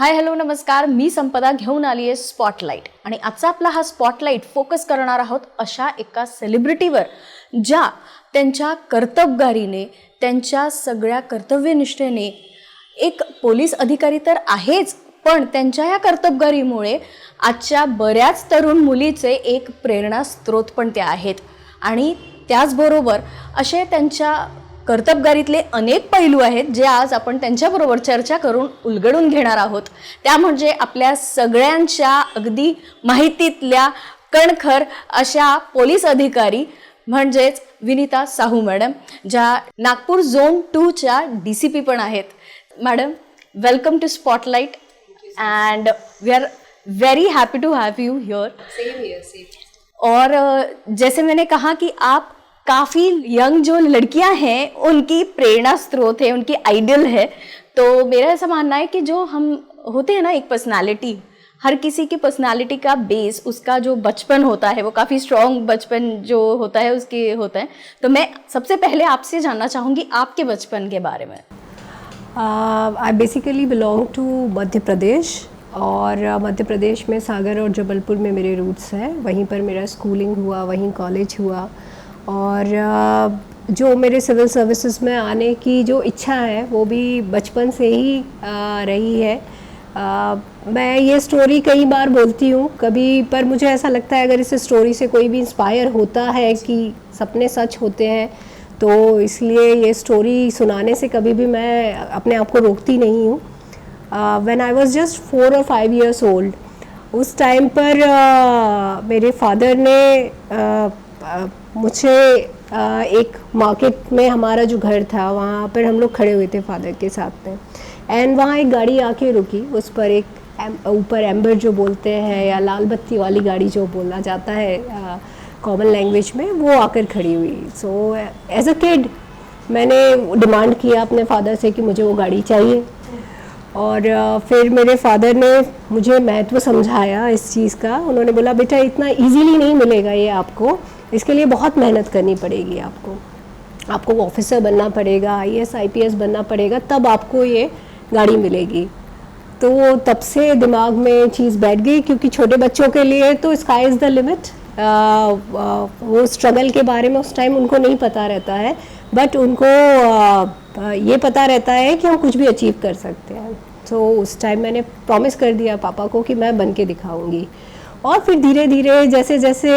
Hi hello नमस्कार, मी संपदा घेऊन आली आहे स्पॉटलाईट आणि आजचा आपला हा स्पॉटलाईट फोकस करणार आहोत अशा एका सेलिब्रिटीवर ज्या त्यांच्या कर्तबगारीने, त्यांच्या सगळ्या कर्तव्यनिष्ठेने, एक पोलीस अधिकारी तर आहेच, पण त्यांच्या या कर्तबगारीमुळे आजच्या बऱ्याच तरुण मुलीचे एक प्रेरणास्रोत पण त्या आहेत. आणि त्याचबरोबर असे त्यांच्या कर्तबगारीतले अनेक पैलू आहेत जे आज आपण त्यांच्याबरोबर चर्चा करून उलगडून घेणार आहोत. त्या म्हणजे आपल्या सगळ्यांच्या अगदी माहितीतल्या कणखर अशा पोलीस अधिकारी म्हणजेच विनीता साहू मॅडम, ज्या नागपूर झोन 2च्या DCP पण आहेत. Madam, welcome to spotlight and we are very happy to have you here. Same here, same. और जैसे मैंने कहा कि आप काफ़ी यंग जो लड़कियां हैं उनकी प्रेरणा स्रोत है, उनकी आइडियल है. तो मेरा ऐसा मानना है कि जो हम होते हैं ना, एक पर्सनालिटी, हर किसी की पर्सनालिटी का बेस उसका जो बचपन होता है वो काफ़ी स्ट्रॉन्ग बचपन जो होता है उसके होता है. तो मैं सबसे पहले आपसे जानना चाहूँगी आपके बचपन के बारे में. I basically belong to Madhya Pradesh और मध्य प्रदेश में सागर और जबलपुर में मेरे रूट्स हैं. वहीं पर मेरा स्कूलिंग हुआ, वहीं कॉलेज हुआ और जो मेरे सिविल सर्विसेज में आने की जो इच्छा है वो भी बचपन से ही रही है. मैं ये स्टोरी कई बार बोलती हूँ कभी, पर मुझे ऐसा लगता है अगर इस स्टोरी से कोई भी इंस्पायर होता है कि सपने सच होते हैं, तो इसलिए ये स्टोरी सुनाने से कभी भी मैं अपने आप को रोकती नहीं हूँ. When I was just 4 or 5 years old, उस टाइम पर मेरे फादर ने मुझे एक मार्केट में, हमारा जो घर था वहाँ पर हम लोग खड़े हुए थे फादर के साथ में, एंड वहाँ एक गाड़ी आके रुकी. उस पर एक ऊपर एम्बर जो बोलते हैं या लाल बत्ती वाली गाड़ी जो बोला जाता है कॉमन लैंग्वेज में, वो आकर खड़ी हुई. सो एज अ किड मैंने डिमांड किया अपने फादर से कि मुझे वो गाड़ी चाहिए. और फिर मेरे फादर ने मुझे महत्व समझाया इस चीज़ का. उन्होंने बोला, बेटा इतना इजीली नहीं मिलेगा ये आपको, इसके लिए बहुत मेहनत करनी पड़ेगी आपको ऑफिसर बनना पड़ेगा, IAS IPS बनना पड़ेगा, तब आपको ये गाड़ी मिलेगी. तो तब से दिमाग में चीज़ बैठ गई, क्योंकि छोटे बच्चों के लिए तो स्काई इज़ द लिमिट. वो स्ट्रगल के बारे में उस टाइम उनको नहीं पता रहता है, बट उनको ये पता रहता है कि हम कुछ भी अचीव कर सकते हैं. तो उस टाइम मैंने प्रॉमिस कर दिया पापा को कि मैं बन के दिखाऊंगी. और फिर धीरे धीरे जैसे जैसे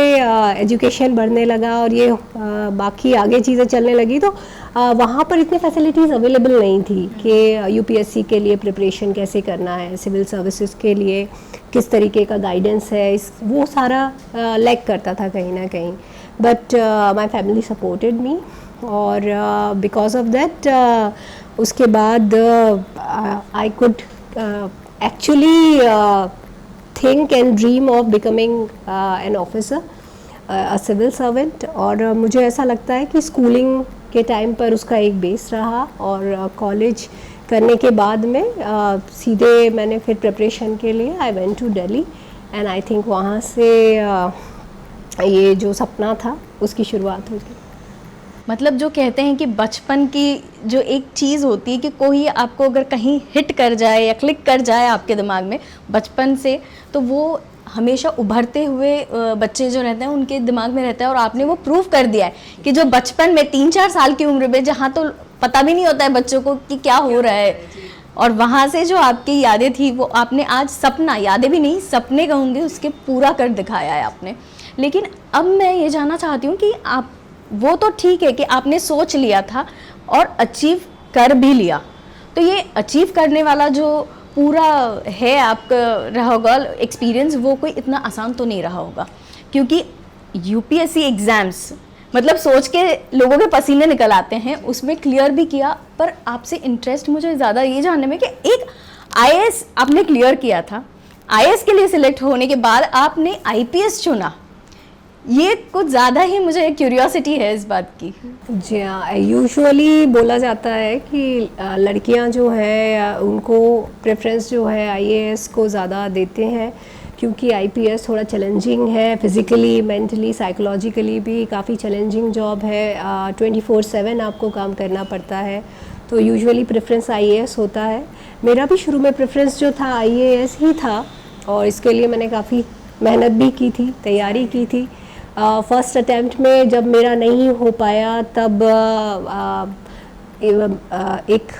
एजुकेशन बढ़ने लगा और ये बाकी आगे चीज़ें चलने लगी, तो वहाँ पर इतनी फैसिलिटीज़ अवेलेबल नहीं थी कि UPSC के लिए प्रिपरेशन कैसे करना है, सिविल सर्विसेज के लिए किस तरीके का गाइडेंस है, वो सारा लैक करता था कहीं ना कहीं. But my family supported me, और बिकॉज ऑफ दैट उसके बाद I could actually think and dream of becoming an officer, a civil servant. और मुझे ऐसा लगता है कि स्कूलिंग के टाइम पर उसका एक बेस रहा, और कॉलेज करने के बाद में सीधे मैंने फिर प्रिपरेशन के लिए I went to Delhi, and I think वहाँ से ये जो सपना था उसकी शुरुआत हुई. मतलब जो कहते हैं कि बचपन की जो एक चीज़ होती है कि कोई आपको अगर कहीं हिट कर जाए या क्लिक कर जाए आपके दिमाग में बचपन से, तो वो हमेशा उभरते हुए बच्चे जो रहते हैं उनके दिमाग में रहता है. और आपने वो प्रूव कर दिया है कि जो बचपन में 3-4 साल की उम्र में, जहाँ तो पता भी नहीं होता है बच्चों को कि क्या हो रहा है, और वहाँ से जो आपकी यादें थी वो आपने आज सपना, यादें भी नहीं सपने कहूँगी, उसके पूरा कर दिखाया है आपने. लेकिन अब मैं ये जानना चाहती हूँ कि आप, वो तो ठीक है कि आपने सोच लिया था और अचीव कर भी लिया, तो ये अचीव करने वाला जो पूरा है आपका रहा होगा एक्सपीरियंस, वो कोई इतना आसान तो नहीं रहा होगा, क्योंकि UPSC एग्ज़ाम्स मतलब सोच के लोगों के पसीने निकल आते हैं, उसमें क्लियर भी किया. पर आपसे इंटरेस्ट मुझे ज़्यादा ये जानने में कि एक IAS आपने क्लियर किया था, IAS के लिए सिलेक्ट होने के बाद आपने IPS चुना, ये कुछ ज़्यादा ही मुझे क्यूरियोसिटी है इस बात की. जी हाँ, यूजुअली बोला जाता है कि लड़कियां जो है उनको प्रेफरेंस जो है IAS को ज़्यादा देते हैं, क्योंकि IPS थोड़ा चैलेंजिंग है, फिज़िकली, मेंटली, साइकोलॉजिकली भी काफ़ी चैलेंजिंग जॉब है. 24/7 आपको काम करना पड़ता है. तो यूजुअली प्रेफरेंस आईएएस होता है। मेरा भी शुरू में प्रेफरेंस जो था आईएएस ही था, और इसके लिए मैंने काफ़ी मेहनत भी की थी, तैयारी की थी। फर्स्ट अटैम्प्ट में जब मेरा नहीं हो पाया तब एक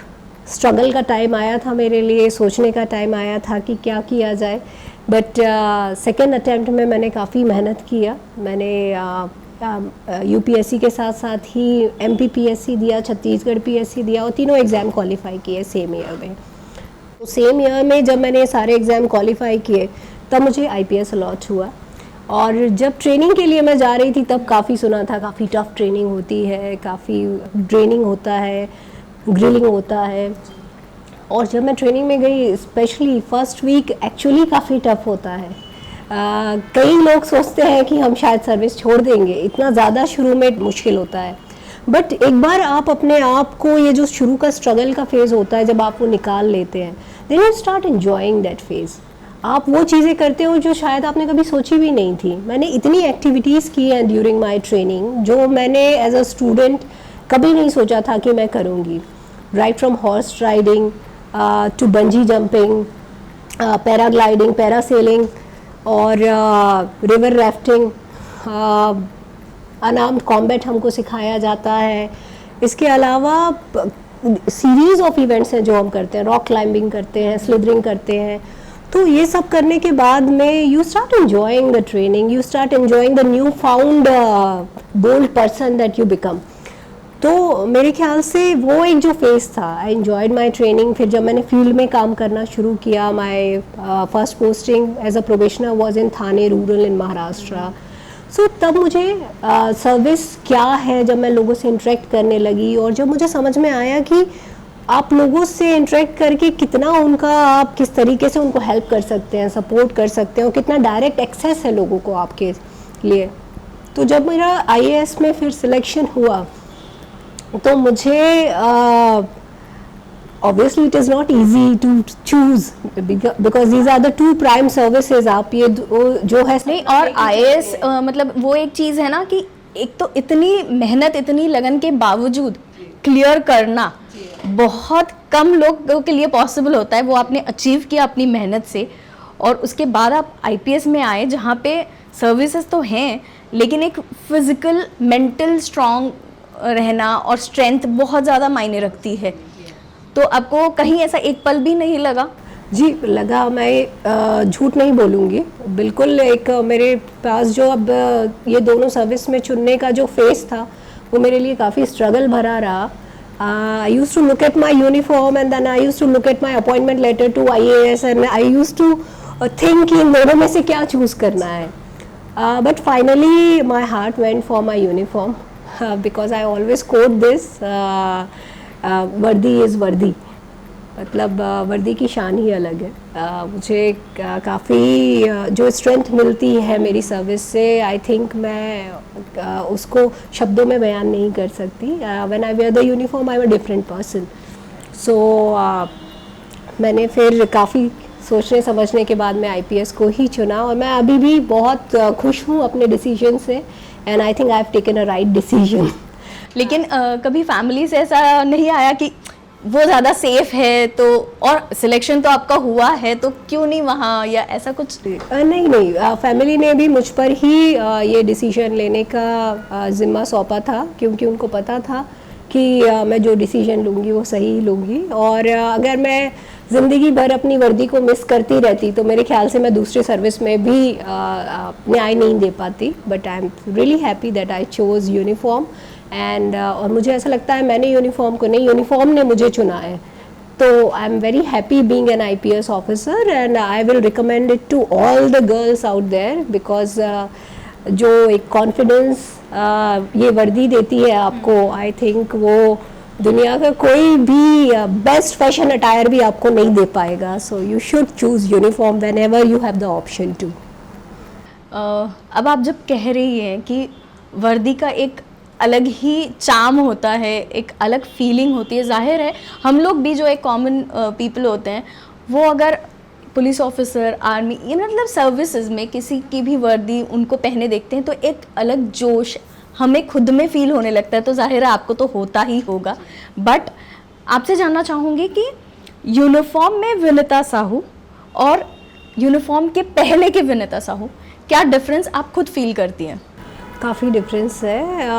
स्ट्रगल का टाइम आया था मेरे लिए, सोचने का टाइम आया था कि क्या किया जाए। बट सेकेंड अटैम्प्ट में मैंने काफ़ी मेहनत किया। मैंने यूपीएससी के साथ साथ ही एमपी पीएससी दिया, छत्तीसगढ़ पीएससी दिया, और तीनों एग्ज़ाम क्वालिफाई किए सेम ईयर में। तो सेम ईयर में जब मैंने सारे एग्ज़ाम क्वालिफाई किए तब मुझे आईपीएस अलॉट हुआ। और जब ट्रेनिंग के लिए मैं जा रही थी तब काफ़ी सुना था, काफ़ी टफ ट्रेनिंग होती है, काफ़ी ड्रेनिंग होता है, ग्रिलिंग होता है। और जब मैं ट्रेनिंग में गई, स्पेशली फर्स्ट वीक एक्चुअली काफ़ी टफ होता है। कई लोग सोचते हैं कि हम शायद सर्विस छोड़ देंगे, इतना ज़्यादा शुरू में मुश्किल होता है। बट एक बार आप अपने आप को, ये जो शुरू का स्ट्रगल का फेज़ होता है, जब आप वो निकाल लेते हैं, then you start enjoying that phase. आप वो चीज़ें करते हो जो शायद आपने कभी सोची भी नहीं थी। मैंने इतनी एक्टिविटीज़ की हैं ड्यूरिंग माय ट्रेनिंग जो मैंने एज अ स्टूडेंट कभी नहीं सोचा था कि मैं करूँगी। Right from horse riding to bungee jumping, paragliding, parasailing और रिवर राफ्टिंग, अनआर्म्ड कॉम्बैट हमको सिखाया जाता है। इसके अलावा सीरीज़ ऑफ इवेंट्स हैं जो हम करते हैं, रॉक क्लाइंबिंग करते हैं, स्लिदरिंग करते हैं। तो ये सब करने के बाद में you start enjoying the training, you start enjoying the new found bold person that you become. तो मेरे ख्याल से वो एक जो फेज़ था, आई एंजॉयड माई ट्रेनिंग। फिर जब मैंने फील्ड में काम करना शुरू किया, my first posting as a probationer was in Thane rural in Maharashtra. So तब मुझे सर्विस क्या है, जब मैं लोगों से इंटरेक्ट करने लगी और जब मुझे समझ में आया कि आप लोगों से इंटरेक्ट करके कितना उनका, आप किस तरीके से उनको हेल्प कर सकते हैं, सपोर्ट कर सकते हैं, और कितना डायरेक्ट एक्सेस है लोगों को आपके लिए। तो जब मेरा आईएएस में फिर सिलेक्शन हुआ तो मुझे obviously it is not easy to choose because these are the two prime services। आप ये जो है नहीं, और आईएएस मतलब वो एक चीज़ है ना कि एक तो इतनी मेहनत, इतनी लगन के बावजूद क्लियर करना बहुत कम लोगों के लिए पॉसिबल होता है। वो आपने अचीव किया अपनी मेहनत से, और उसके बाद आप आईपीएस में आए जहाँ पे सर्विसेज तो हैं लेकिन एक फिजिकल मेंटल स्ट्रॉन्ग रहना और स्ट्रेंथ बहुत ज़्यादा मायने रखती है। तो आपको कहीं ऐसा एक पल भी नहीं लगा? जी लगा, मैं झूठ नहीं बोलूँगी, बिल्कुल। एक मेरे पास जो अब ये दोनों सर्विस में चुनने का जो फेस था वो मेरे लिए काफ़ी स्ट्रगल भरा रहा। I used to look at my uniform and then I used to look at my appointment letter to IAS and I used to think कि इन दोनों में से क्या चूज़ करना है। But finally my heart went for my uniform because I always quote this, वर्दी is वर्दी, मतलब वर्दी की शान ही अलग है। मुझे काफ़ी जो स्ट्रेंथ मिलती है मेरी सर्विस से, आई थिंक मैं उसको शब्दों में बयान नहीं कर सकती। When I wear the uniform I am a different person. So मैंने फिर काफ़ी सोचने समझने के बाद मैं आईपीएस को ही चुना, और मैं अभी भी बहुत खुश हूँ अपने डिसीजन से, and I think I have taken a right decision. लेकिन कभी फैमिली से ऐसा नहीं आया कि वो ज़्यादा सेफ है, तो और सिलेक्शन तो आपका हुआ है तो क्यों नहीं वहाँ, या ऐसा कुछ? नहीं, फैमिली ने भी मुझ पर ही ये डिसीजन लेने का ज़िम्मा सौंपा था, क्योंकि उनको पता था कि मैं जो डिसीजन लूँगी वो सही लूँगी। और अगर मैं ज़िंदगी भर अपनी वर्दी को मिस करती रहती तो मेरे ख्याल से मैं दूसरी सर्विस में भी न्याय नहीं दे पाती। But I am really happy that I chose uniform, and और मुझे ऐसा लगता है मैंने यूनिफॉर्म को नहीं, यूनिफॉर्म ने मुझे चुना है। तो I am very happy being an IPS officer, and I will recommend it to all the girls out there, because जो एक कॉन्फिडेंस ये वर्दी देती है आपको, आई थिंक वो दुनिया का कोई भी बेस्ट फैशन अटायर भी आपको नहीं दे पाएगा। So you should choose uniform whenever you have the option to. अब आप जब कह रही हैं कि वर्दी का एक अलग ही चार्म होता है, एक अलग फीलिंग होती है, जाहिर है हम लोग भी जो एक कॉमन पीपल होते हैं वो अगर पुलिस ऑफिसर, आर्मी, ये मतलब सर्विसेज में किसी की भी वर्दी उनको पहने देखते हैं तो एक अलग जोश हमें खुद में फील होने लगता है। तो जाहिर है आपको तो होता ही होगा, बट आपसे जानना चाहूँगी कि यूनिफॉर्म में विनीता साहू और यूनिफॉर्म के पहले के विनीता साहू, क्या डिफरेंस आप खुद फील करती हैं? काफ़ी डिफरेंस है।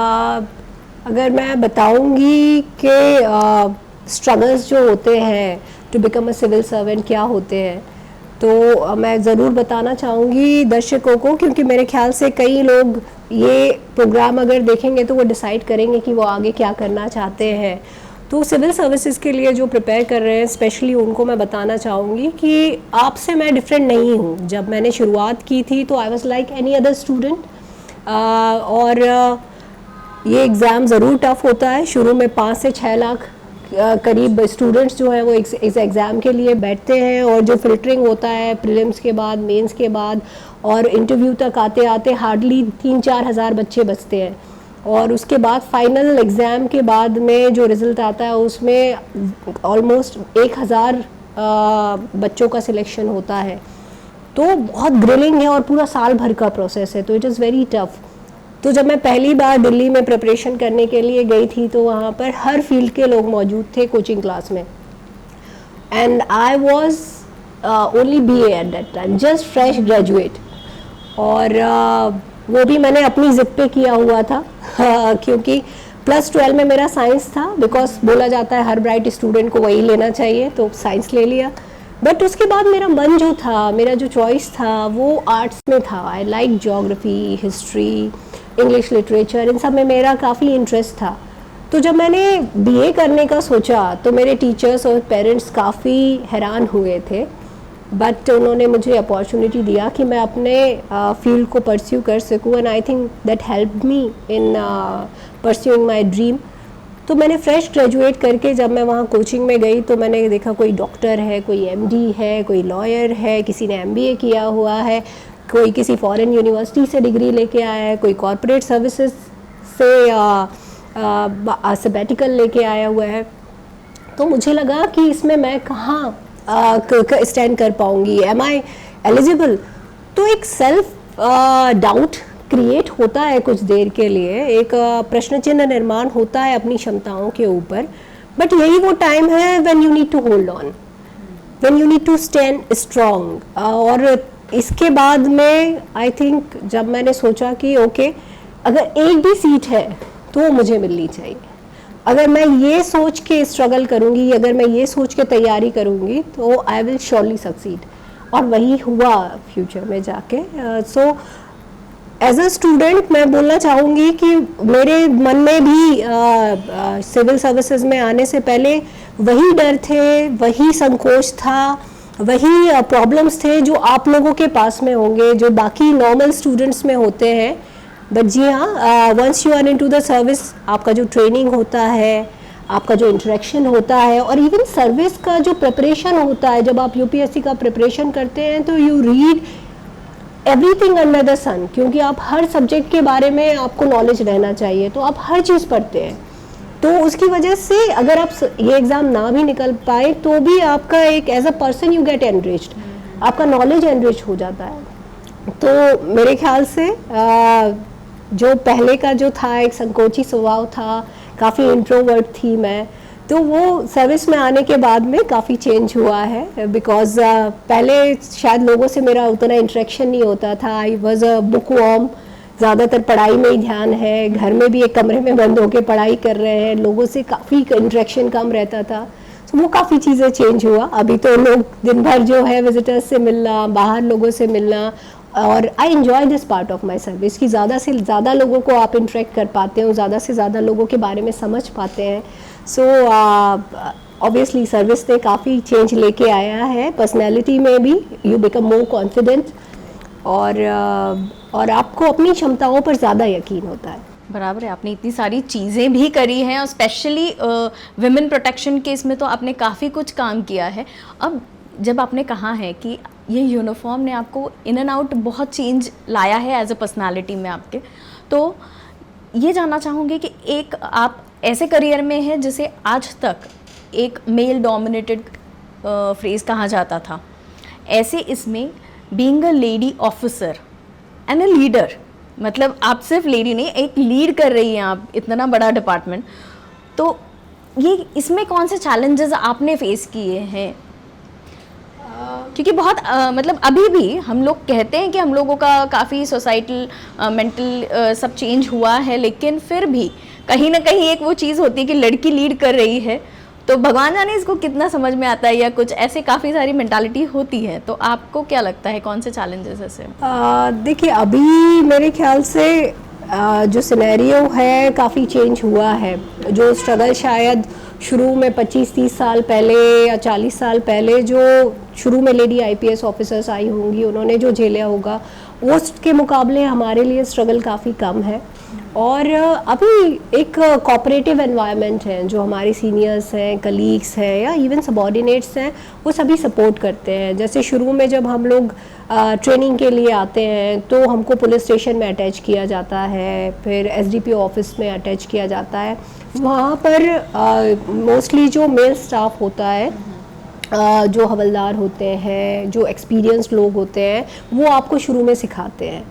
अगर मैं बताऊंगी कि स्ट्रगल्स जो होते हैं to become a civil servant क्या होते हैं, तो मैं ज़रूर बताना चाहूँगी दर्शकों को, क्योंकि मेरे ख्याल से कई लोग ये प्रोग्राम अगर देखेंगे तो वो डिसाइड करेंगे कि वो आगे क्या करना चाहते हैं। तो सिविल सर्विसेज के लिए जो प्रिपेयर कर रहे हैं स्पेशली उनको मैं बताना चाहूँगी कि आपसे मैं डिफरेंट नहीं हूँ। जब मैंने शुरुआत की थी तो I was like any other student, और ये एग्ज़ाम ज़रूर टफ होता है। शुरू में 5 से 6 लाख करीब स्टूडेंट्स जो हैं वो इस एग्ज़ाम के लिए बैठते हैं, और जो फिल्टरिंग होता है प्रीलिम्स के बाद, मेंस के बाद और इंटरव्यू तक आते आते हार्डली 3-4 हज़ार बच्चे बचते हैं। और उसके बाद फाइनल एग्ज़ाम के बाद में जो रिज़ल्ट आता है उसमें ऑलमोस्ट 1000 बच्चों का सिलेक्शन होता है। तो बहुत ग्रिलिंग है और पूरा साल भर का प्रोसेस है, तो इट इज़ वेरी टफ। तो जब मैं पहली बार दिल्ली में प्रिपरेशन करने के लिए गई थी तो वहाँ पर हर फील्ड के लोग मौजूद थे कोचिंग क्लास में, and I was only BA at that time, just fresh graduate. और वो भी मैंने अपनी जिद पे किया हुआ था क्योंकि +12 में मेरा साइंस था, बिकॉज बोला जाता है हर ब्राइट स्टूडेंट को वही लेना चाहिए, तो साइंस ले लिया। बट उसके बाद मेरा मन जो था, मेरा जो चॉइस था वो आर्ट्स में था। I like geography, history, English literature, इन सब में मेरा काफ़ी इंटरेस्ट था। तो जब मैंने BA करने का सोचा तो मेरे टीचर्स और पेरेंट्स काफ़ी हैरान हुए थे, बट उन्होंने मुझे अपॉर्चुनिटी दिया कि मैं अपने फील्ड को परस्यू कर सकूँ, and I think that helped me in pursuing my dream. तो मैंने फ्रेश ग्रेजुएट करके जब मैं वहाँ कोचिंग में गई तो मैंने देखा कोई डॉक्टर है, कोई MD है, कोई लॉयर है, किसी ने MBA किया हुआ है, कोई किसी फॉरेन यूनिवर्सिटी से डिग्री लेके आया है, कोई कॉरपोरेट सर्विसेज से सबैटिकल लेके आया हुआ है। तो मुझे लगा कि इसमें मैं कहाँ स्टैंड कर पाऊँगी, एम आई एलिजिबल। तो एक सेल्फ डाउट क्रिएट होता है कुछ देर के लिए, एक प्रश्न चिन्ह निर्माण होता है अपनी क्षमताओं के ऊपर। बट यही वो टाइम है when you need to hold on, when you need to stand strong. और इसके बाद में आई थिंक जब मैंने सोचा कि ओके, अगर एक भी सीट है तो वो मुझे मिलनी चाहिए, अगर मैं ये सोच के स्ट्रगल करूँगी, अगर मैं ये सोच के तैयारी करूँगी तो आई विल श्योरली सक्सीड। और वही हुआ फ्यूचर में जाके। सो एज अ स्टूडेंट मैं बोलना चाहूँगी कि मेरे मन में भी सिविल सर्विसेज में आने से पहले वही डर थे, वही संकोच था, वही प्रॉब्लम्स थे जो आप लोगों के पास में होंगे, जो बाकी नॉर्मल स्टूडेंट्स में होते हैं। बट जी हाँ, once you are into the service, आपका जो ट्रेनिंग होता है, आपका जो इंटरेक्शन होता है, और इवन सर्विस का जो प्रिपरेशन होता है, जब आप UPSC का प्रिपरेशन करते हैं तो you read everything under the sun, क्योंकि आप हर सब्जेक्ट के बारे में आपको नॉलेज रहना चाहिए, तो आप हर चीज़ पढ़ते हैं। तो उसकी वजह से अगर आप ये एग्ज़ाम ना भी निकल पाए तो भी आपका एक as a person you get enriched, आपका नॉलेज एनरिच हो जाता है। तो मेरे ख्याल से जो पहले का जो था एक संकोची स्वभाव था, काफ़ी इंट्रोवर्ट थी मैं, तो वो सर्विस में आने के बाद में काफ़ी चेंज हुआ है। बिकॉज पहले शायद लोगों से मेरा उतना इंटरेक्शन नहीं होता था। I was a bookworm, ज़्यादातर पढ़ाई में ही ध्यान है, घर में भी एक कमरे में बंद होकर पढ़ाई कर रहे हैं, लोगों से काफ़ी इंटरेक्शन कम रहता था। तो वो काफ़ी चीज़ें चेंज हुआ। अभी तो लोग दिन भर जो है विजिटर्स से मिलना, बाहर लोगों से मिलना, और I enjoy this part of my service कि ज़्यादा से ज़्यादा लोगों को आप इंटरेक्ट कर पाते हो, ज़्यादा से ज़्यादा लोगों के बारे में समझ पाते हैं। सो ऑब्वियसली सर्विस ने काफ़ी चेंज लेके आया है, पर्सनैलिटी में भी यू बिकम मोर कॉन्फिडेंट, और आपको अपनी क्षमताओं पर ज़्यादा यकीन होता है। बराबर है, आपने इतनी सारी चीज़ें भी करी हैं, और स्पेशली विमेन प्रोटेक्शन के इसमें तो आपने काफ़ी कुछ काम किया है। अब जब आपने कहा है कि ये यूनिफॉर्म ने आपको इन एंड आउट बहुत चेंज लाया है एज अ पर्सनालिटी में आपके, तो ये जानना चाहूँगी कि एक आप ऐसे करियर में हैं जिसे आज तक एक मेल डोमिनेटेड फ्रेज कहा जाता था, ऐसे इसमें being a lady officer and a leader, मतलब आप सिर्फ लेडी नहीं, एक लीड कर रही हैं आप इतना बड़ा डिपार्टमेंट, तो ये इसमें कौन से चैलेंजेस आपने फेस किए हैं? क्योंकि बहुत मतलब अभी भी हम लोग कहते हैं कि हम लोगों का काफ़ी सोसाइटल मेंटल सब चेंज हुआ है, लेकिन फिर भी कहीं ना कहीं एक वो चीज़ होती है कि लड़की लीड कर रही है, तो भगवान जाने इसको कितना समझ में आता है, या कुछ ऐसे काफ़ी सारी मेंटालिटी होती है। तो आपको क्या लगता है कौन से चैलेंजेस ऐसे? देखिए, अभी मेरे ख्याल से जो सिनेरियो है काफ़ी चेंज हुआ है। जो स्ट्रगल शायद शुरू में 25-30 साल पहले या 40 साल पहले जो शुरू में लेडी आईपीएस ऑफिसर्स आई होंगी, उन्होंने जो झेला होगा, उसके मुकाबले हमारे लिए स्ट्रगल काफ़ी कम है। और अभी एक कोऑपरेटिव एनवायरनमेंट है, जो हमारे सीनियर्स हैं, कलीग्स हैं या इवन सबॉर्डिनेट्स हैं, वो सभी सपोर्ट करते हैं। जैसे शुरू में जब हम लोग ट्रेनिंग के लिए आते हैं तो हमको पुलिस स्टेशन में अटैच किया जाता है, फिर एसडीपीओ ऑफिस में अटैच किया जाता है। वहाँ पर मोस्टली जो मेल स्टाफ होता है, जो हवलदार होते हैं, जो एक्सपीरियंस्ड लोग होते हैं, वो आपको शुरू में सिखाते हैं।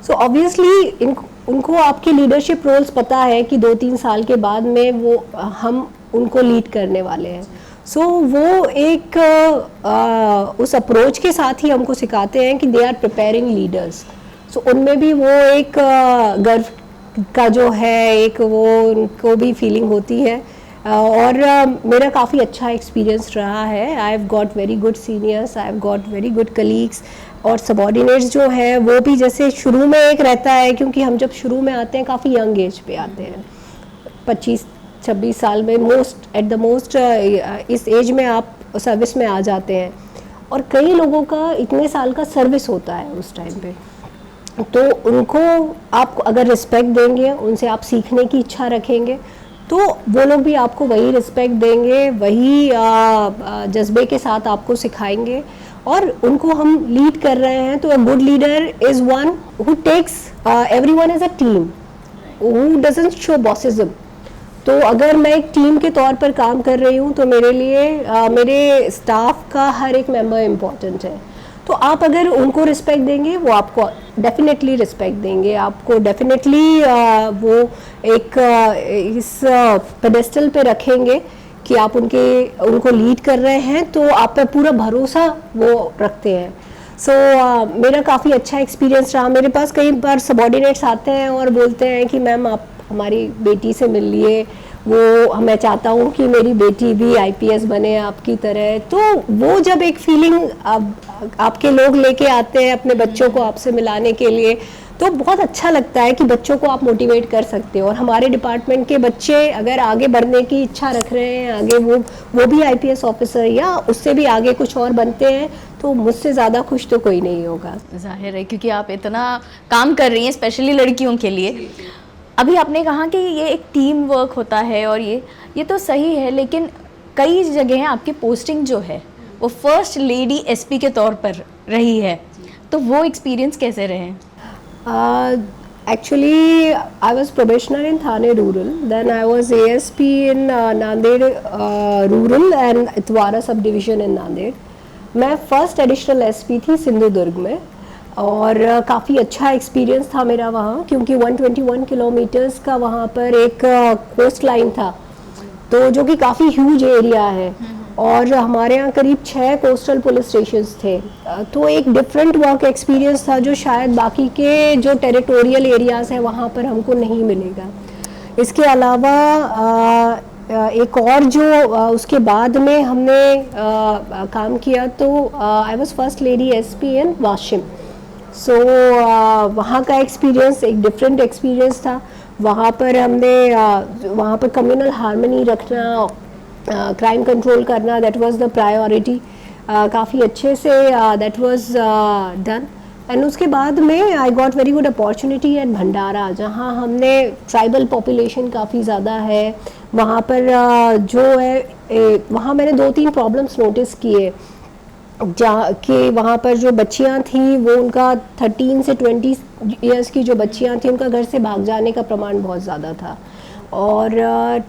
सो ऑब्वियसली उनको आपकी लीडरशिप रोल्स पता है कि 2-3 साल के बाद में वो हम उनको लीड करने वाले हैं। सो वो एक उस अप्रोच के साथ ही हमको सिखाते हैं कि दे आर प्रिपेयरिंग लीडर्स। सो उनमें भी वो एक गर्व का जो है, एक वो उनको भी फीलिंग होती है। और मेरा काफ़ी अच्छा एक्सपीरियंस रहा है। I have got very good seniors, I have got very good colleagues. और सबॉर्डिनेट्स जो हैं वो भी जैसे शुरू में एक रहता है, क्योंकि हम जब शुरू में आते हैं काफ़ी यंग एज पे आते हैं, 25-26 साल में एट द मोस्ट इस एज में आप सर्विस में आ जाते हैं। और कई लोगों का इतने साल का सर्विस होता है उस टाइम पे, तो उनको आप अगर रिस्पेक्ट देंगे, उनसे आप सीखने की इच्छा रखेंगे, तो वो लोग भी आपको वही रिस्पेक्ट देंगे, वही जज्बे के साथ आपको सिखाएंगे। और उनको हम लीड कर रहे हैं, तो a good leader is one who takes everyone as a team, who doesn't show bossism. तो अगर मैं एक टीम के तौर पर काम कर रही हूँ, तो मेरे लिए मेरे स्टाफ का हर एक मेंबर इम्पॉर्टेंट है। तो आप अगर उनको रिस्पेक्ट देंगे, वो आपको डेफिनेटली रिस्पेक्ट देंगे, आपको डेफिनेटली वो एक इस पेडेस्टल पे रखेंगे कि आप उनको लीड कर रहे हैं, तो आप पे पूरा भरोसा वो रखते हैं। सो मेरा काफ़ी अच्छा एक्सपीरियंस रहा। मेरे पास कई बार सबॉर्डिनेट्स आते हैं और बोलते हैं कि मैम आप हमारी बेटी से मिल लिए, मैं चाहता हूँ कि मेरी बेटी भी आईपीएस बने आपकी तरह। तो वो जब एक फीलिंग आपके लोग लेके आते हैं अपने बच्चों को आपसे मिलाने के लिए, तो बहुत अच्छा लगता है कि बच्चों को आप मोटिवेट कर सकते हो। और हमारे डिपार्टमेंट के बच्चे अगर आगे बढ़ने की इच्छा रख रहे हैं, आगे वो भी आईपीएस ऑफिसर या उससे भी आगे कुछ और बनते हैं, तो मुझसे ज़्यादा खुश तो कोई नहीं होगा। जाहिर है, क्योंकि आप इतना काम कर रही हैं स्पेशली लड़कियों के लिए। अभी आपने कहा कि ये एक टीम वर्क होता है, और ये तो सही है, लेकिन कई जगह आपकी पोस्टिंग जो है वो फर्स्ट लेडी एसपी के तौर पर रही है, तो वो एक्सपीरियंस कैसे रहे? Actually, I was probationer in Thane Rural. Then I was ASP in Nanded Rural and Itwara Subdivision in Nanded. मैं फर्स्ट एडिशनल एसपी थी सिंधुदुर्ग में, और काफ़ी अच्छा एक्सपीरियंस था मेरा वहाँ, क्योंकि 121 किलोमीटर्स का वहाँ पर एक कोस्ट लाइन था, तो जो कि काफ़ी ह्यूज एरिया है। और हमारे यहाँ करीब 6 कोस्टल पुलिस स्टेशंस थे, तो एक डिफरेंट वर्क एक्सपीरियंस था जो शायद बाकी के जो टेरिटोरियल एरियाज़ हैं वहाँ पर हमको नहीं मिलेगा। इसके अलावा एक और जो उसके बाद में हमने काम किया, तो I was first lady SP in Washim. So वहाँ का एक्सपीरियंस एक डिफरेंट एक्सपीरियंस था। वहाँ पर हमने वहाँ पर कम्युनल हार्मनी रखना, क्राइम कंट्रोल करना, दैट वाज द प्रायोरिटी। काफ़ी अच्छे say that was done. And उसके बाद में I got very good opportunity at Bhandara, जहाँ हमने ट्राइबल पॉपुलेशन काफ़ी ज़्यादा है। वहाँ पर जो है वहाँ मैंने 2-3 प्रॉब्लम्स नोटिस किए, जहाँ कि वहाँ पर जो बच्चियाँ थी वो उनका 13 से 20 ईयर्स की जो बच्चियाँ थी, उनका घर से भाग जाने का प्रमाण बहुत ज़्यादा था। और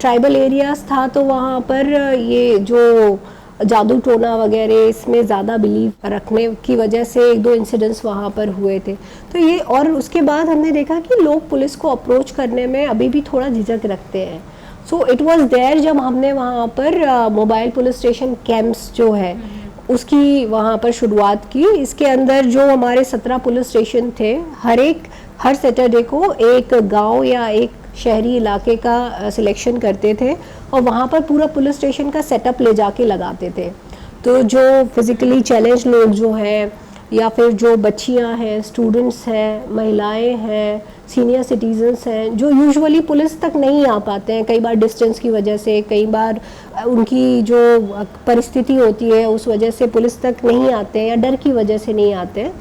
ट्राइबल एरियाज़ था, तो वहाँ पर ये जो जादू टोना वगैरह इसमें ज़्यादा बिलीव रखने की वजह से 1-2 इंसिडेंट्स वहाँ पर हुए थे। तो ये, और उसके बाद हमने देखा कि लोग पुलिस को अप्रोच करने में अभी भी थोड़ा झिझक रखते हैं। सो इट वाज देयर जब हमने वहाँ पर मोबाइल पुलिस स्टेशन कैंप्स जो है उसकी वहाँ पर शुरुआत की। इसके अंदर जो हमारे 17 पुलिस स्टेशन थे, हर सैटरडे को एक गांव या एक शहरी इलाके का सिलेक्शन करते थे और वहाँ पर पूरा पुलिस स्टेशन का सेटअप ले जाके लगाते थे। तो जो फिज़िकली चैलेंज लोग जो हैं या फिर जो बच्चियां हैं, स्टूडेंट्स हैं, महिलाएं हैं, सीनियर सिटीजन्स हैं, जो यूजुअली पुलिस तक नहीं आ पाते हैं, कई बार डिस्टेंस की वजह से, कई बार उनकी जो परिस्थिति होती है उस वजह से पुलिस तक नहीं आते हैं या डर की वजह से नहीं आते हैं।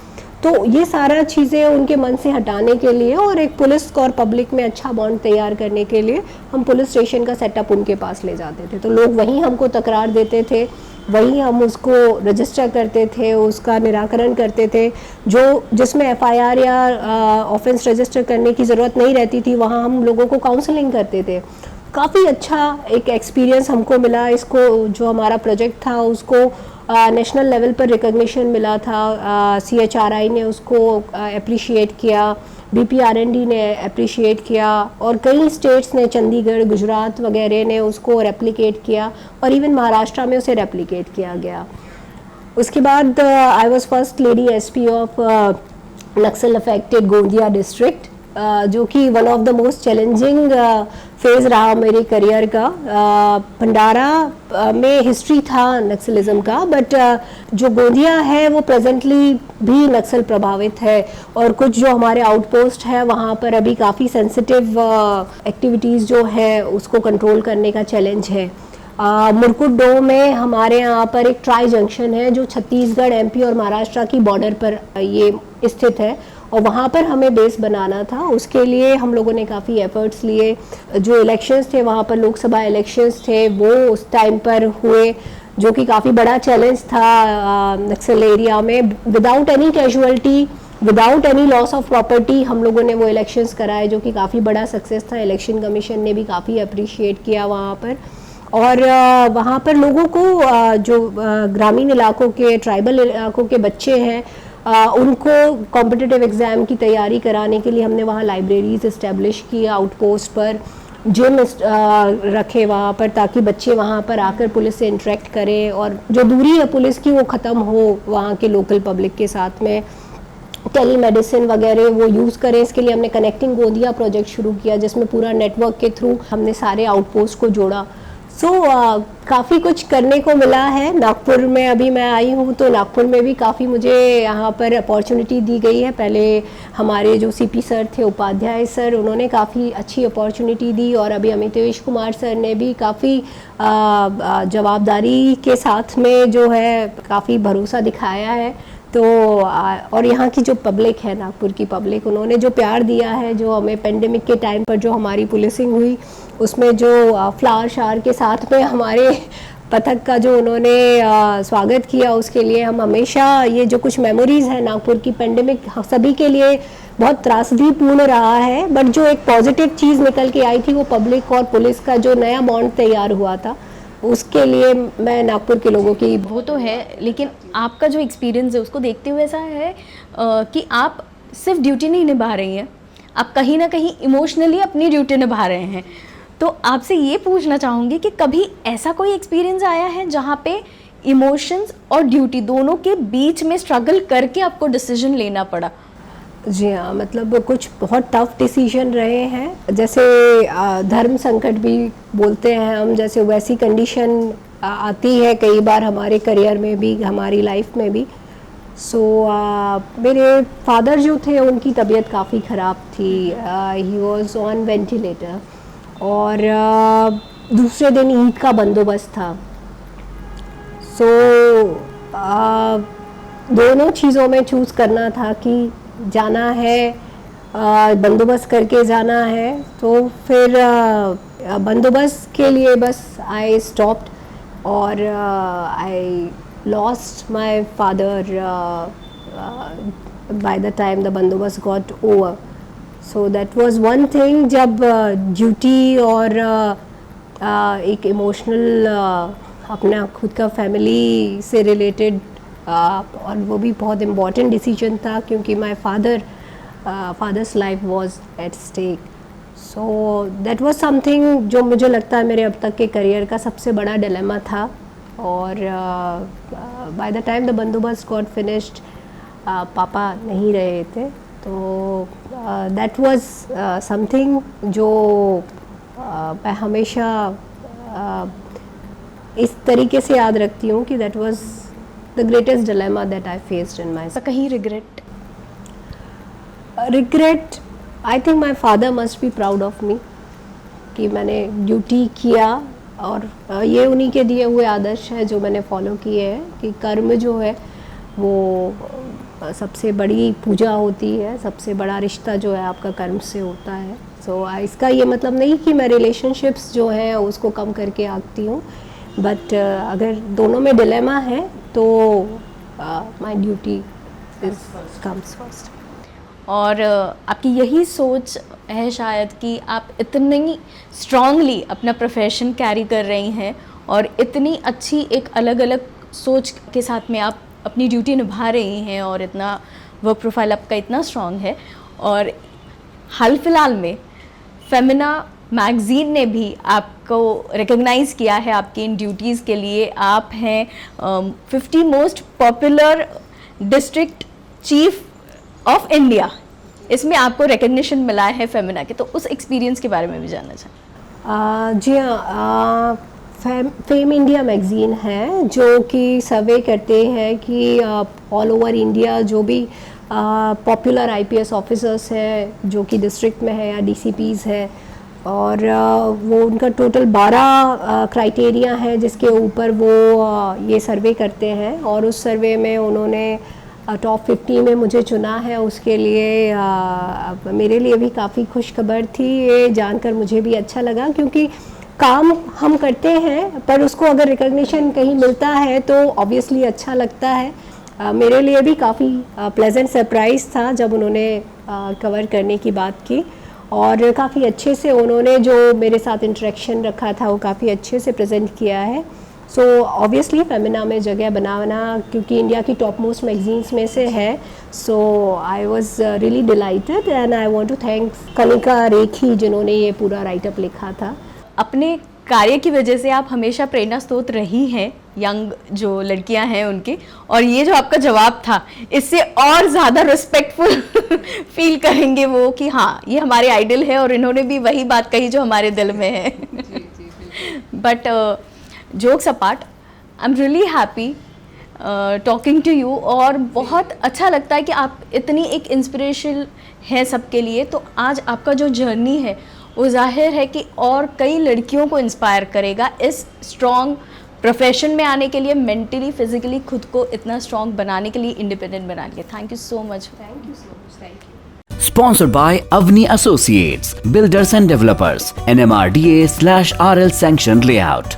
तो ये सारा चीज़ें उनके मन से हटाने के लिए और एक पुलिस और पब्लिक में अच्छा बॉन्ड तैयार करने के लिए हम पुलिस स्टेशन का सेटअप उनके पास ले जाते थे। तो लोग वहीं हमको तकरार देते थे, वहीं हम उसको रजिस्टर करते थे, उसका निराकरण करते थे। जिसमें एफआईआर या ऑफेंस रजिस्टर करने की ज़रूरत नहीं रहती थी, वहाँ हम लोगों को काउंसलिंग करते थे। काफ़ी अच्छा एक एक्सपीरियंस हमको मिला। इसको जो हमारा प्रोजेक्ट था उसको नेशनल लेवल पर रिकॉग्निशन मिला था। CHRI ने उसको अप्रिशिएट किया, BPRND ने अप्रिशिएट किया और कई स्टेट्स ने, चंडीगढ़, गुजरात वगैरह ने उसको रेप्लिकेट किया और इवन महाराष्ट्र में उसे रेप्लिकेट किया गया। उसके बाद आई was first lady SP of Naxal affected Gondia district, जो कि one of the most challenging phase रहा मेरे करियर का। भंडारा में हिस्ट्री था नक्सलिज्म का, बट जो गोंदिया है वो प्रेजेंटली भी नक्सल प्रभावित है और कुछ जो हमारे आउटपोस्ट है वहाँ पर अभी काफ़ी सेंसिटिव एक्टिविटीज़ जो है उसको कंट्रोल करने का चैलेंज है। मुरकुट में हमारे यहाँ पर एक ट्राई जंक्शन है जो छत्तीसगढ़, MP और महाराष्ट्र की बॉर्डर पर ये स्थित है और वहाँ पर हमें बेस बनाना था। उसके लिए हम लोगों ने काफ़ी एफर्ट्स लिए। जो इलेक्शंस थे वहाँ पर, लोकसभा इलेक्शंस थे, वो उस टाइम पर हुए, जो कि काफ़ी बड़ा चैलेंज था नक्सल एरिया में। Without any casualty, without any loss of property हम लोगों ने वो इलेक्शंस कराए, जो कि काफ़ी बड़ा सक्सेस था। इलेक्शन कमीशन ने भी काफ़ी अप्रिशिएट किया वहाँ पर। और वहाँ पर लोगों को जो ग्रामीण इलाकों के, ट्राइबल इलाकों के बच्चे हैं, उनको कॉम्पिटिटिव एग्ज़ाम की तैयारी कराने के लिए हमने वहाँ लाइब्रेरीज इस्टेब्लिश की, आउटपोस्ट पर जिम रखे वहाँ पर, ताकि बच्चे वहाँ पर आकर पुलिस से इंटरेक्ट करें और जो दूरी है पुलिस की वो ख़त्म हो वहाँ के लोकल पब्लिक के साथ में। टेली मेडिसिन वगैरह वो यूज़ करें, इसके लिए हमने कनेक्टिंग गोंदिया प्रोजेक्ट शुरू किया, जिसमें पूरा नेटवर्क के थ्रू हमने सारे आउटपोस्ट को जोड़ा। काफ़ी कुछ करने को मिला है। नागपुर में अभी मैं आई हूँ तो नागपुर में भी काफ़ी मुझे यहाँ पर अपॉर्चुनिटी दी गई है। पहले हमारे जो CP सर थे, उपाध्याय सर, उन्होंने काफ़ी अच्छी अपॉर्चुनिटी दी और अभी अमितेश कुमार सर ने भी काफ़ी जवाबदारी के साथ में जो है काफ़ी भरोसा दिखाया है। तो और यहाँ की जो पब्लिक है, नागपुर की पब्लिक, उन्होंने जो प्यार दिया है, जो हमें पेंडेमिक के टाइम पर जो हमारी पुलिसिंग हुई उसमें जो फ्लावर शावर के साथ में हमारे पथक का जो उन्होंने स्वागत किया, उसके लिए हम हमेशा, ये जो कुछ मेमोरीज़ हैं नागपुर की, पेंडेमिक सभी के लिए बहुत त्रासदीपूर्ण रहा है, बट जो एक पॉजिटिव चीज़ निकल के आई थी वो पब्लिक और पुलिस का जो नया बॉन्ड तैयार हुआ था, उसके लिए मैं नागपुर के लोगों की। वो तो है, लेकिन आपका जो एक्सपीरियंस है उसको देखते हुए ऐसा है कि आप सिर्फ ड्यूटी नहीं निभा रही हैं, आप कहीं ना कहीं इमोशनली अपनी ड्यूटी निभा रहे हैं। तो आपसे ये पूछना चाहूँगी कि कभी ऐसा कोई एक्सपीरियंस आया है जहाँ पे इमोशंस और ड्यूटी दोनों के बीच में स्ट्रगल करके आपको डिसीजन लेना पड़ा? जी हाँ, मतलब कुछ बहुत टफ डिसीजन रहे हैं, जैसे धर्म संकट भी बोलते हैं हम, जैसे वैसी कंडीशन आती है कई बार हमारे करियर में भी, हमारी लाइफ में भी। मेरे फादर जो थे उनकी तबीयत काफ़ी ख़राब थी, ही वॉज ऑन वेंटिलेटर और दूसरे दिन ईद का बंदोबस्त था। दोनों चीज़ों में चूज़ करना था कि जाना है, बंदोबस्त करके जाना है, तो फिर बंदोबस्त के लिए बस आई स्टॉप्ड और I lost my father by the time the बंदोबस्त got over. So that was one thing, जब ड्यूटी और एक इमोशनल अपना खुद का फैमिली से रिलेटेड और वो भी बहुत इम्पॉर्टेंट डिसीजन था, क्योंकि my father's life was at stake. So that was something जो मुझे लगता है मेरे अब तक के करियर का सबसे बड़ा डिलेमा था। और बाय द टाइम द बंदोबस्त गॉट फिनिश्ड पापा नहीं रहे थे, तो दैट वाज समथिंग जो मैं हमेशा इस तरीके से याद रखती हूँ कि that was the greatest dilemma that I faced in my. तो कहीं regret? Regret, I think my father must be proud of me कि मैंने ड्यूटी किया, और ये उन्हीं के दिए हुए आदर्श है जो मैंने फॉलो किए हैं कि कर्म जो है वो सबसे बड़ी पूजा होती है, सबसे बड़ा रिश्ता जो है आपका कर्म से होता है। सो इसका ये मतलब नहीं कि मैं रिलेशनशिप्स जो हैं उसको कम करके आती हूँ, बट अगर दोनों में डिलेमा है तो my duty is comes first. और आपकी यही सोच है शायद कि आप इतनी स्ट्रांगली अपना प्रोफेशन कैरी कर रही हैं और इतनी अच्छी एक अलग अलग सोच के साथ में आप अपनी ड्यूटी निभा रही हैं, और इतना वर्क प्रोफाइल आपका इतना स्ट्रांग है। और हाल फिलहाल में फेमिना मैगज़ीन ने भी आपको रिकॉग्नाइज़ किया है आपकी इन ड्यूटीज़ के लिए। आप हैं 50 most popular district chief of India, इसमें आपको रिकग्निशन मिला है फेमिना के, तो उस एक्सपीरियंस के बारे में भी जानना चाहें। जी हाँ, फेम इंडिया मैगज़ीन है जो कि सर्वे करते हैं कि ऑल ओवर इंडिया जो भी पॉपुलर आईपीएस ऑफिसर्स हैं जो कि डिस्ट्रिक्ट में है या डीसीपीज़ है, और वो उनका टोटल 12 क्राइटेरिया है जिसके ऊपर वो ये सर्वे करते हैं, और उस सर्वे में उन्होंने टॉप 50 में मुझे चुना है। उसके लिए मेरे लिए भी काफ़ी खुशखबर थी, ये जानकर मुझे भी अच्छा लगा, क्योंकि काम हम करते हैं पर उसको अगर रिकॉग्निशन कहीं मिलता है तो ऑब्वियसली अच्छा लगता है। मेरे लिए भी काफ़ी प्लेजेंट सरप्राइज़ था जब उन्होंने कवर करने की बात की, और काफ़ी अच्छे से उन्होंने जो मेरे साथ इंटरेक्शन रखा था वो काफ़ी अच्छे से प्रेजेंट किया है। सो ऑब्वियसली फेमिना में जगह बनाना, क्योंकि इंडिया की टॉप मोस्ट मैगजीन्स में से है, so I was really delighted and I want to thank Kanika Rekhi जिन्होंने ये पूरा राइटअप लिखा था। अपने कार्य की वजह से आप हमेशा प्रेरणा स्रोत रही हैं यंग जो लड़कियां हैं उनकी, और ये जो आपका जवाब था इससे और ज़्यादा रिस्पेक्टफुल फील करेंगे वो कि हाँ ये हमारे आइडल है और इन्होंने भी वही बात कही जो हमारे दिल में है। But jokes apart, I am really happy talking to you, और बहुत अच्छा लगता है कि आप इतनी एक इंस्पिरेशन है सबके लिए। तो आज आपका जो जर्नी है वो जाहिर है कि और कई लड़कियों को इंस्पायर करेगा इस स्ट्रॉन्ग प्रोफेशन में आने के लिए, मेंटली फिजिकली खुद को इतना स्ट्रॉन्ग बनाने के लिए, इंडिपेंडेंट बनाने के लिए। Thank you so much. Thank you so much. Thank you. Sponsored by Avni Associates, Builders and Developers, NMRDA/RL sanctioned layout.